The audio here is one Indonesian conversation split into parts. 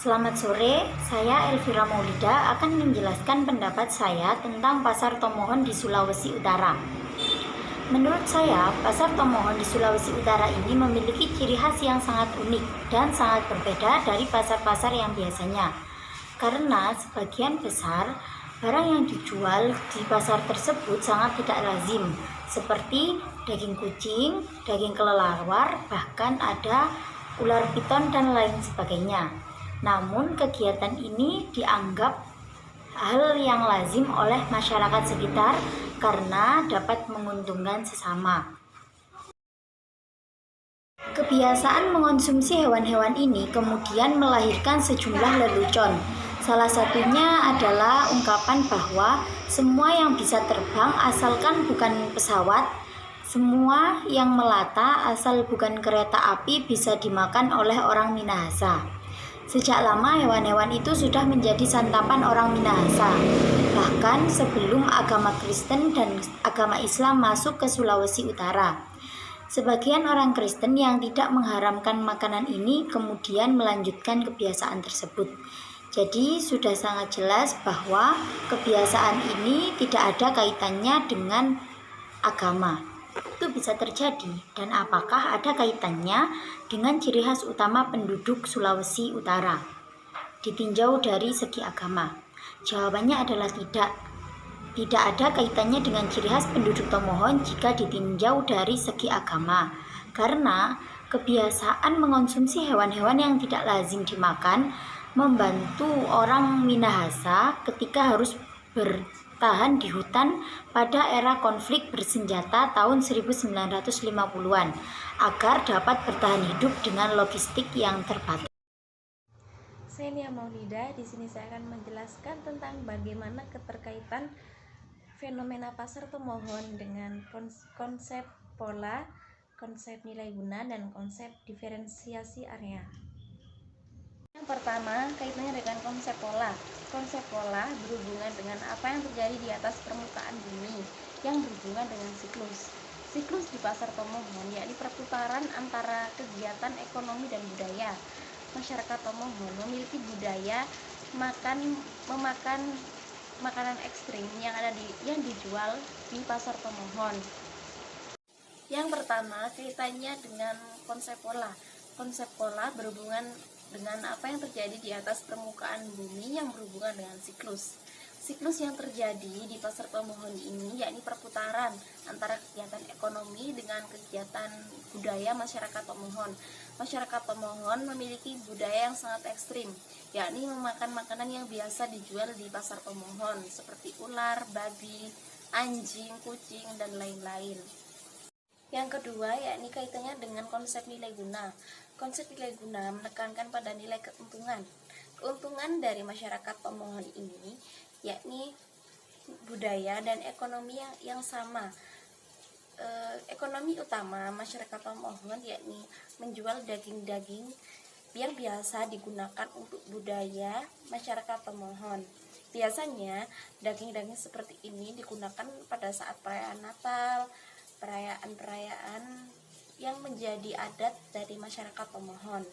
Selamat sore, saya Elvira Maulida akan menjelaskan pendapat saya tentang Pasar Tomohon di Sulawesi Utara. Menurut saya, Pasar Tomohon di Sulawesi Utara ini memiliki ciri khas yang sangat unik dan sangat berbeda dari pasar-pasar yang biasanya. Karena sebagian besar barang yang dijual di pasar tersebut sangat tidak lazim, seperti daging kucing, daging kelelawar, bahkan ada ular piton dan lain sebagainya. Namun kegiatan ini dianggap hal yang lazim oleh masyarakat sekitar karena dapat menguntungkan sesama. Kebiasaan mengonsumsi hewan-hewan ini kemudian melahirkan sejumlah lelucon. Salah satunya adalah ungkapan bahwa semua yang bisa terbang asalkan bukan pesawat, semua yang melata asal bukan kereta api bisa dimakan oleh orang Minahasa. Sejak lama hewan-hewan itu sudah menjadi santapan orang Minahasa. Bahkan sebelum agama Kristen dan agama Islam masuk ke Sulawesi Utara. Sebagian orang Kristen yang tidak mengharamkan makanan ini kemudian melanjutkan kebiasaan tersebut. Jadi sudah sangat jelas bahwa kebiasaan ini tidak ada kaitannya dengan agama. Itu bisa terjadi, dan apakah ada kaitannya dengan ciri khas utama penduduk Sulawesi Utara ditinjau dari segi agama? Jawabannya adalah tidak. Tidak ada kaitannya dengan ciri khas penduduk Tomohon jika ditinjau dari segi agama, karena kebiasaan mengonsumsi hewan-hewan yang tidak lazim dimakan membantu orang Minahasa ketika harus bertahan di hutan pada era konflik bersenjata tahun 1950-an agar dapat bertahan hidup dengan logistik yang terbatas. Saya Nia Maulida. Di sini saya akan menjelaskan tentang bagaimana keterkaitan fenomena pasar Tomohon dengan konsep pola, konsep nilai guna, dan konsep diferensiasi area. Yang pertama, kaitannya dengan konsep pola. Konsep pola berhubungan dengan apa yang terjadi di atas permukaan bumi yang berhubungan dengan siklus. Siklus di pasar Tomohon yakni perputaran antara kegiatan ekonomi dan budaya. Masyarakat Tomohon memiliki budaya memakan makanan ekstrim yang dijual di pasar Tomohon. Yang pertama, kaitannya dengan konsep pola. Konsep pola berhubungan dengan apa yang terjadi di atas permukaan bumi yang berhubungan dengan siklus. Siklus yang terjadi di pasar Tomohon ini yakni perputaran antara kegiatan ekonomi dengan kegiatan budaya masyarakat Tomohon. Masyarakat Tomohon memiliki budaya yang sangat ekstrim, yakni memakan makanan yang biasa dijual di pasar Tomohon seperti ular, babi, anjing, kucing, dan lain-lain. Yang kedua, yakni kaitannya dengan konsep nilai guna. Konsep nilai guna menekankan pada nilai keuntungan. Keuntungan dari masyarakat Tomohon ini yakni budaya dan ekonomi yang sama. Ekonomi utama masyarakat Tomohon yakni menjual daging-daging yang biasa digunakan untuk budaya masyarakat Tomohon. Biasanya daging-daging seperti ini digunakan pada saat perayaan Natal, perayaan-perayaan yang menjadi adat dari masyarakat Tomohon.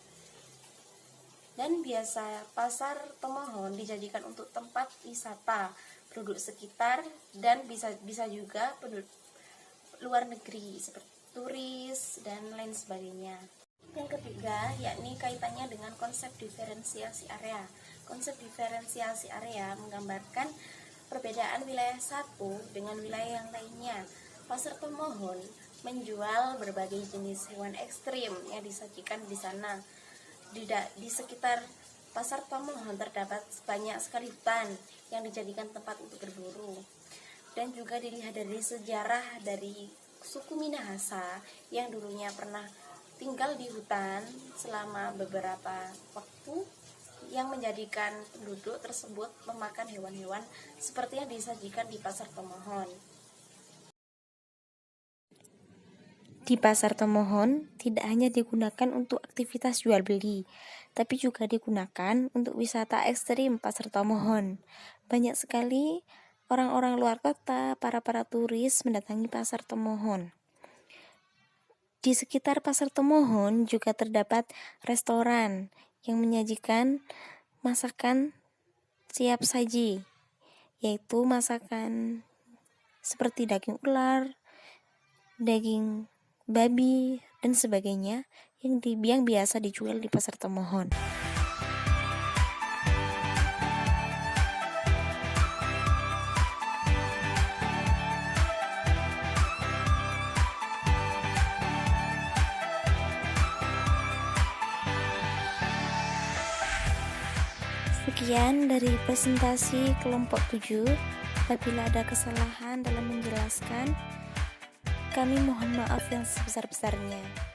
Dan biasa pasar Tomohon dijadikan untuk tempat wisata penduduk sekitar dan bisa juga penduduk luar negeri seperti turis dan lain sebagainya. Yang ketiga, yakni kaitannya dengan konsep diferensiasi area. Konsep diferensiasi area menggambarkan perbedaan wilayah satu dengan wilayah yang lainnya. Pasar Tomohon menjual berbagai jenis hewan ekstrim yang disajikan di sana. Di sekitar pasar Tomohon terdapat banyak sekali hutan yang dijadikan tempat untuk berburu. Dan juga dilihat dari sejarah dari suku Minahasa yang dulunya pernah tinggal di hutan selama beberapa waktu, yang menjadikan penduduk tersebut memakan hewan-hewan seperti yang disajikan di pasar Tomohon. Di pasar Tomohon tidak hanya digunakan untuk aktivitas jual beli, tapi juga digunakan untuk wisata ekstrim pasar Tomohon. Banyak sekali orang-orang luar kota, para turis mendatangi pasar Tomohon. Di sekitar pasar Tomohon juga terdapat restoran yang menyajikan masakan siap saji, yaitu masakan seperti daging ular, daging babi, dan sebagainya yang biasa dijual di pasar Tomohon. Sekian dari presentasi kelompok 7. Apabila ada kesalahan dalam menjelaskan, kami mohon maaf yang sebesar-besarnya.